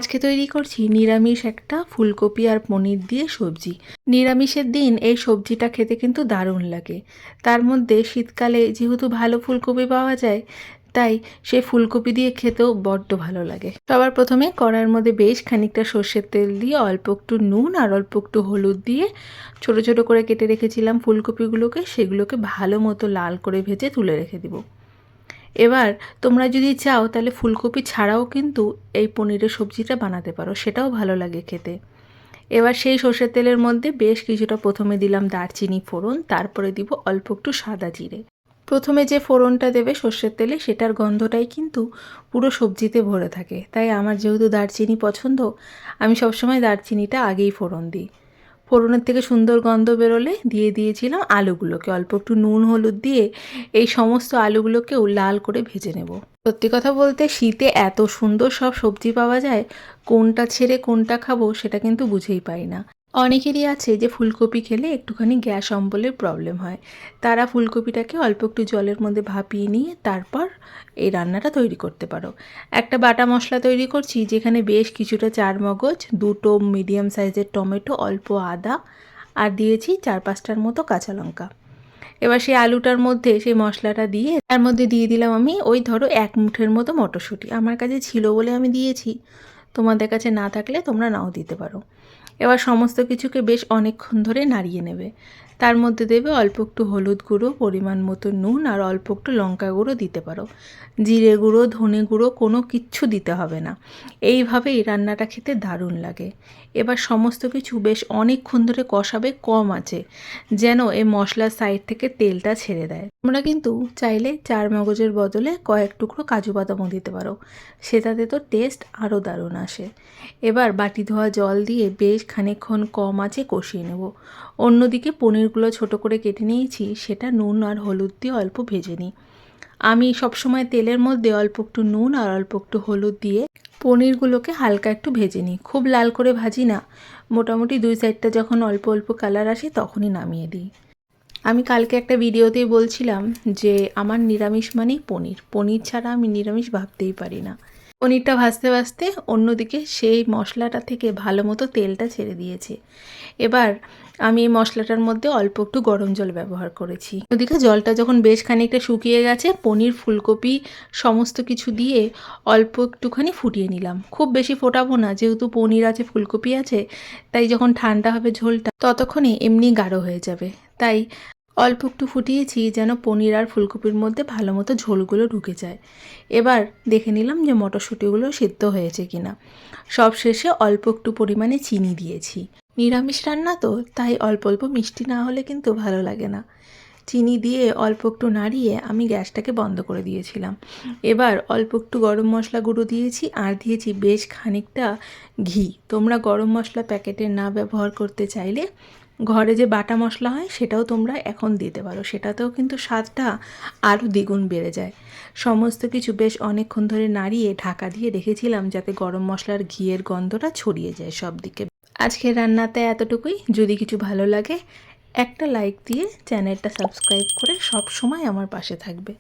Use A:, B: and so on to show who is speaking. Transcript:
A: আজকে তৈরি করছি নিরামিষ একটা ফুলকপি আর পনির দিয়ে সবজি। নিরামিষের দিন এই সবজিটা খেতে কিন্তু দারুণ লাগে। তার মধ্যে শীতকালে যেহেতু ভালো ফুলকপি পাওয়া যায়, তাই সেই ফুলকপি দিয়ে খেতেও বড্ড ভালো লাগে। সবার প্রথমে কড়াইয়ের মধ্যে বেশ খানিকটা সর্ষের তেল দিয়ে অল্প একটু নুন আর অল্প একটু হলুদ দিয়ে ছোট ছোট করে কেটে রেখেছিলাম ফুলকপিগুলোকে, সেগুলোকে ভালো মতো লাল করে ভেজে তুলে রেখে দিব। এবার তোমরা যদি চাও তাহলে ফুলকপি ছাড়াও কিন্তু এই পনিরের সবজিটা বানাতে পারো, সেটাও ভালো লাগে খেতে। এবার সেই সর্ষের তেলের মধ্যে বেশ কিছুটা প্রথমে দিলাম দারচিনি ফোড়ন, তারপরে দিব অল্প একটু সাদা জিরে। প্রথমে যে ফোড়নটা দেবে সর্ষের তেলে, সেটার গন্ধটাই কিন্তু পুরো সবজিতে ভরে থাকে, তাই আমার যেহেতু দারচিনি পছন্দ, আমি সবসময় দারচিনিটা আগেই ফোড়ন দিই। ফোড়নের থেকে সুন্দর গন্ধ বেরোলে দিয়ে দিয়েছিলাম আলুগুলোকে, অল্প একটু নুন হলুদ দিয়ে এই সমস্ত আলুগুলোকেও লাল করে ভেজে নেব। সত্যি কথা বলতে শীতে এত সুন্দর সব সবজি পাওয়া যায়, কোনটা ছেড়ে কোনটা খাবো সেটা কিন্তু বুঝেই পাই না। অনেকেরই আছে যে ফুলকপি খেলে একটুখানি গ্যাস অম্বলের প্রবলেম হয়, তারা ফুলকপিটাকে অল্প একটু জলের মধ্যে ভাপিয়ে নিয়ে তারপর এই রান্নাটা তৈরি করতে পারো। একটা বাটা মশলা তৈরি করছি, যেখানে বেশ কিছুটা চারমগজ, দুটো মিডিয়াম সাইজের টমেটো, অল্প আদা আর দিয়েছি 4-5টার মতো কাঁচা লঙ্কা। এবার সেই আলুটার মধ্যে সেই মশলাটা দিয়ে তার মধ্যে দিয়ে দিলাম আমি ওই ধরো 1 মুঠের মতো মটরশুঁটি। আমার কাছে ছিল বলে আমি দিয়েছি, তোমাদের কাছে না থাকলে তোমরা নাও দিতে পারো। এবার সমস্ত কিছুকে বেশ অনেকক্ষণ ধরে নাড়িয়ে নেবে। তার মধ্যে দেবে অল্প একটু হলুদ গুঁড়ো, পরিমাণ মতো নুন আর অল্প একটু লঙ্কা গুঁড়ো দিতে পারো। জিরে গুঁড়ো, ধনে গুঁড়ো কোনো কিচ্ছু দিতে হবে না। এইভাবেই রান্নাটা খেতে দারুণ লাগে। এবার সমস্ত কিছু বেশ অনেকক্ষণ ধরে কষাবে কম আঁচে, যেন এই মশলার সাইড থেকে তেলটা ছেড়ে দেয়। তোমরা কিন্তু চাইলে চারমগজের বদলে কয়েক টুকরো কাজু বাদামও দিতে পারো, সেটাতে তো টেস্ট আরও দারুণ আসে। এবার বাটি ধোয়া জল দিয়ে বেশ খানিকক্ষণ কম আঁচে কষিয়ে নেব। অন্যদিকে পনিরগুলো ছোট করে কেটে নিয়েছি, সেটা নুন আর হলুদ দিয়ে অল্প ভেজে নিই। আমি সবসময় তেলের মধ্যে অল্প একটু নুন আর অল্প একটু হলুদ দিয়ে পনিরগুলোকে হালকা একটু ভেজে নিই, খুব লাল করে ভাজি না। মোটামুটি 2 সাইডটা যখন অল্প অল্প কালার আসে তখনই নামিয়ে দিই। আমি কালকে একটা ভিডিওতেই বলছিলাম যে আমার নিরামিষ মানেই পনির, পনির ছাড়া আমি নিরামিষ ভাবতেই পারি না। পনিরটা ভাজতে ভাজতে অন্যদিকে সেই মশলাটা থেকে ভালো মতো তেলটা ছেড়ে দিয়েছে। এবার আমি এই মশলাটার মধ্যে অল্প একটু গরম জল ব্যবহার করেছি। ওদিকে জলটা যখন বেশ খানিকটা শুকিয়ে গেছে, পনির ফুলকপি সমস্ত কিছু দিয়ে অল্প একটুখানি ফুটিয়ে নিলাম। খুব বেশি ফোটাবো না, যেহেতু পনির আছে ফুলকপি আছে, তাই যখন ঠান্ডা হবে ঝোলটা ততক্ষণে এমনি গাঢ় হয়ে যাবে। তাই অল্প একটু ফুটিয়েছি যেন পনির আর ফুলকপির মধ্যে ভালো মতো ঝোলগুলো ঢুকে যায়। এবার দেখে নিলাম যে মটরশুঁটিগুলো সিদ্ধ হয়েছে কিনা। সব শেষে অল্প একটু পরিমাণে চিনি দিয়েছি। নিরামিষ রান্না তো, তাই অল্প অল্প মিষ্টি না হলে কিন্তু ভালো লাগে না। চিনি দিয়ে অল্প একটু নাড়িয়ে আমি গ্যাসটাকে বন্ধ করে দিয়েছিলাম। এবার অল্প একটু গরম মশলা গুঁড়ো দিয়েছি আর দিয়েছি বেশ খানিকটা ঘি। তোমরা গরম মশলা প্যাকেটের না ব্যবহার করতে চাইলে ঘরে যে বাটা মশলা হয় সেটাও তোমরা এখন দিতে পারো, সেটাতেও কিন্তু স্বাদটা আরও দ্বিগুণ বেড়ে যায়। সমস্ত কিছু বেশ অনেকক্ষণ ধরে নাড়িয়ে ঢাকা দিয়ে রেখেছিলাম, যাতে গরম মশলার ঘিয়ের গন্ধটা ছড়িয়ে যায় সব দিকে। আজকের রান্নাতে এতটুকুই। যদি কিছু ভালো লাগে একটা লাইক দিয়ে চ্যানেলটা সাবস্ক্রাইব করে সব সময় আমার পাশে থাকবে।